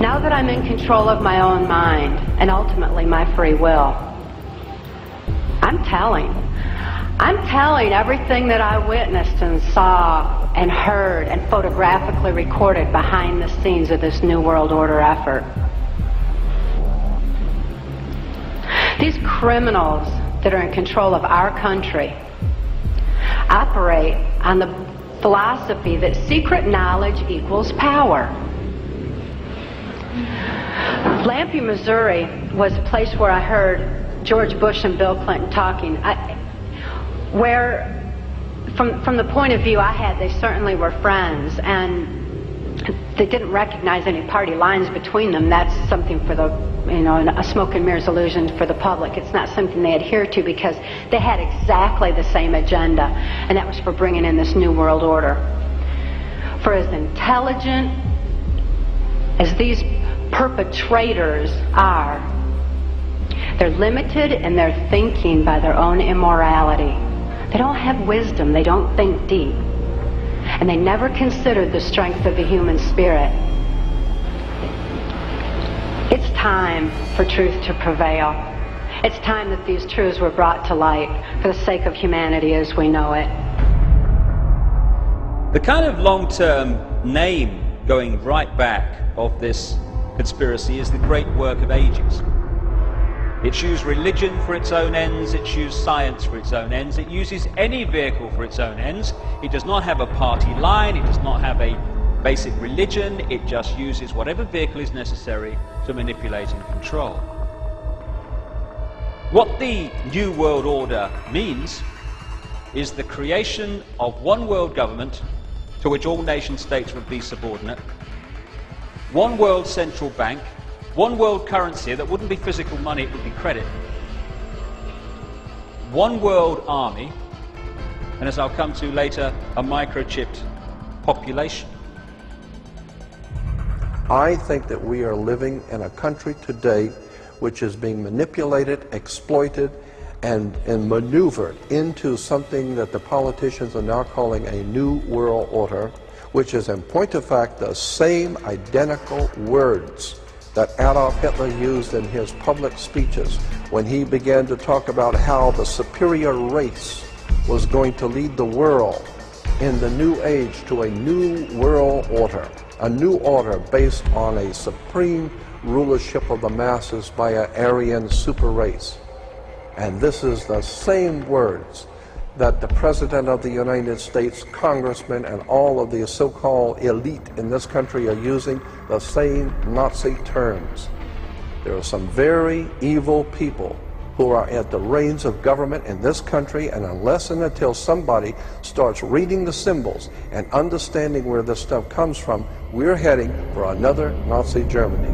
Now that I'm in control of my own mind and ultimately my free will, I'm telling everything that I witnessed and saw and heard and photographically recorded behind the scenes of this New World Order effort. These criminals that are in control of our country operate on the philosophy that secret knowledge equals power. Lampe, Missouri was a place where I heard George Bush and Bill Clinton talking, where from the point of view I had, they certainly were friends, and they didn't recognize any party lines between them. That's something for the, a smoke and mirrors illusion for the public. It's not something they adhere to, because they had exactly the same agenda, and that was for bringing in this New World Order. For as intelligent as these perpetrators are, they're limited in their thinking by their own immorality. They don't have wisdom, they don't think deep, and they never considered the strength of the human spirit. It's time for truth to prevail. It's time that these truths were brought to light for the sake of humanity as we know it. The kind of long-term name going right back of this conspiracy is the great work of ages. It's used religion for its own ends, it's used science for its own ends, it uses any vehicle for its own ends. It does not have a party line, it does not have a basic religion, it just uses whatever vehicle is necessary to manipulate and control. What the New World Order means is the creation of one world government to which all nation states would be subordinate, one world central bank, one world currency that wouldn't be physical money, it would be credit, one world army, and as I'll come to later, a microchipped population. I think that we are living in a country today which is being manipulated, exploited, and maneuvered into something that the politicians are now calling a New World Order, which is in point of fact the same identical words that Adolf Hitler used in his public speeches when he began to talk about how the superior race was going to lead the world in the new age to a new world order, a new order based on a supreme rulership of the masses by an Aryan super race. And this is the same words that the President of the United States, congressmen, and all of the so-called elite in this country are using, the same Nazi terms. There are some very evil people who are at the reins of government in this country, and unless and until somebody starts reading the symbols and understanding where this stuff comes from, we're heading for another Nazi Germany.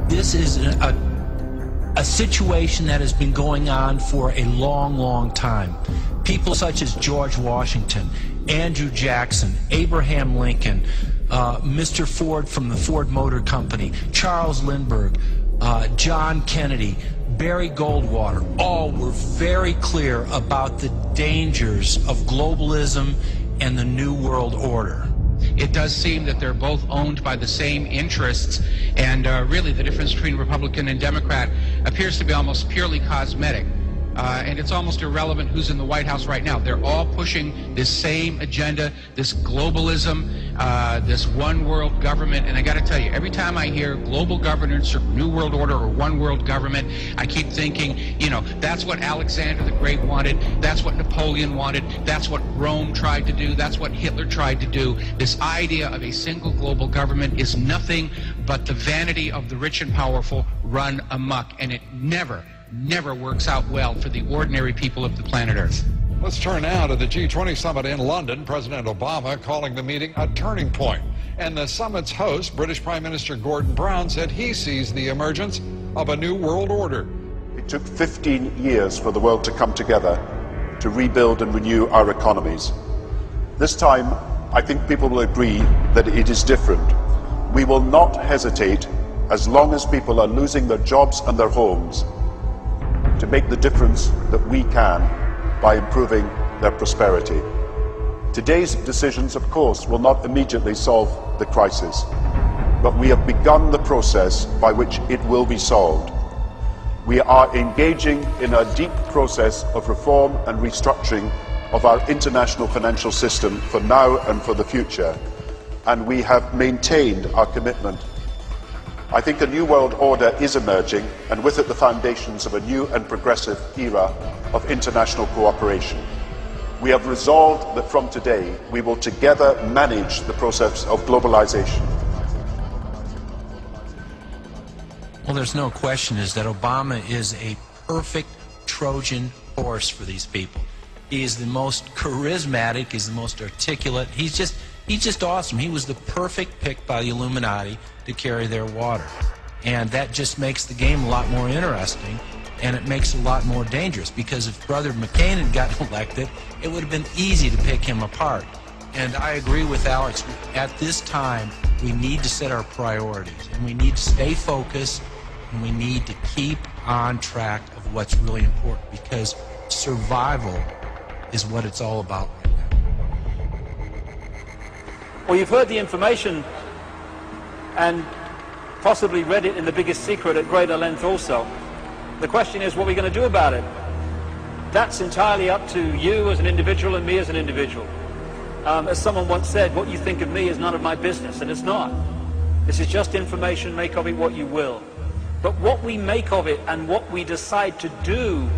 This is a situation that has been going on for a long, long time. People such as George Washington, Andrew Jackson, Abraham Lincoln, Mr. Ford from the Ford Motor Company, Charles Lindbergh, John Kennedy, Barry Goldwater, all were very clear about the dangers of globalism and the New World Order. It does seem that they're both owned by the same interests, and really the difference between Republican and Democrat appears to be almost purely cosmetic. And it's almost irrelevant who's in the White House right now. They're all pushing this same agenda, this globalism, this one world government. And I got to tell you, every time I hear global governance or New World Order or one world government, I keep thinking, that's what Alexander the Great wanted, that's what Napoleon wanted, that's what Rome tried to do, that's what Hitler tried to do. This idea of a single global government is nothing but the vanity of the rich and powerful run amok, and it never works out well for the ordinary people of the planet Earth. Let's turn now to the G20 summit in London. President Obama calling the meeting a turning point. And the summit's host, British Prime Minister Gordon Brown, said he sees the emergence of a new world order. It took 15 years for the world to come together to rebuild and renew our economies. This time, I think people will agree that it is different. We will not hesitate, as long as people are losing their jobs and their homes, to make the difference that we can by improving their prosperity. Today's decisions, of course, will not immediately solve the crisis, but we have begun the process by which it will be solved. We are engaging in a deep process of reform and restructuring of our international financial system for now and for the future, and we have maintained our commitment. I think a new world order is emerging, and with it the foundations of a new and progressive era of international cooperation. We have resolved that from today we will together manage the process of globalization. Well, there's no question is that Obama is a perfect Trojan horse for these people. He is the most charismatic, he's the most articulate, he's just awesome. He was the perfect pick by the Illuminati to carry their water. And that just makes the game a lot more interesting, and it makes it a lot more dangerous, because if Brother McCain had gotten elected, it would have been easy to pick him apart. And I agree with Alex, at this time, we need to set our priorities, and we need to stay focused, and we need to keep on track of what's really important, because survival is what it's all about right now. Well, you've heard the information and possibly read it in The Biggest Secret at greater length also. The question is, what are we going to do about it? That's entirely up to you as an individual and me as an individual. As someone once said, what you think of me is none of my business, and it's not. This is just information, make of it what you will. But what we make of it and what we decide to do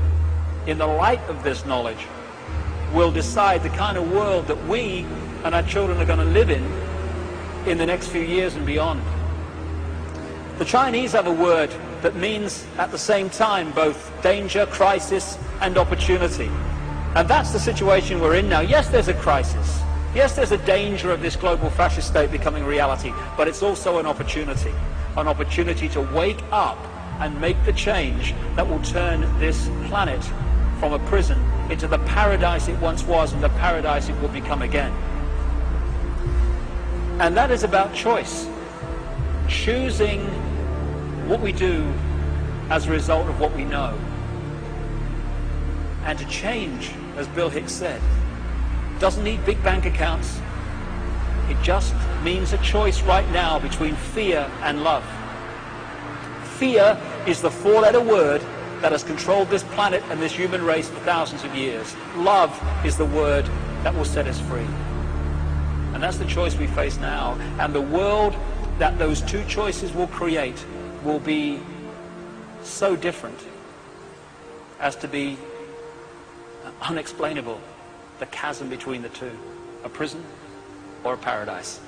in the light of this knowledge will decide the kind of world that we and our children are going to live in the next few years and beyond. The Chinese have a word that means at the same time both danger, crisis, and opportunity. And that's the situation we're in now. Yes, there's a crisis. Yes, there's a danger of this global fascist state becoming reality, but it's also an opportunity to wake up and make the change that will turn this planet from a prison into the paradise it once was and the paradise it will become again. And that is about choice. Choosing what we do as a result of what we know. And to change, as Bill Hicks said, doesn't need big bank accounts. It just means a choice right now between fear and love. Fear is the four-letter word that has controlled this planet and this human race for thousands of years. Love is the word that will set us free. And that's the choice we face now. And the world that those two choices will create will be so different as to be unexplainable, the chasm between the two, a prison or a paradise.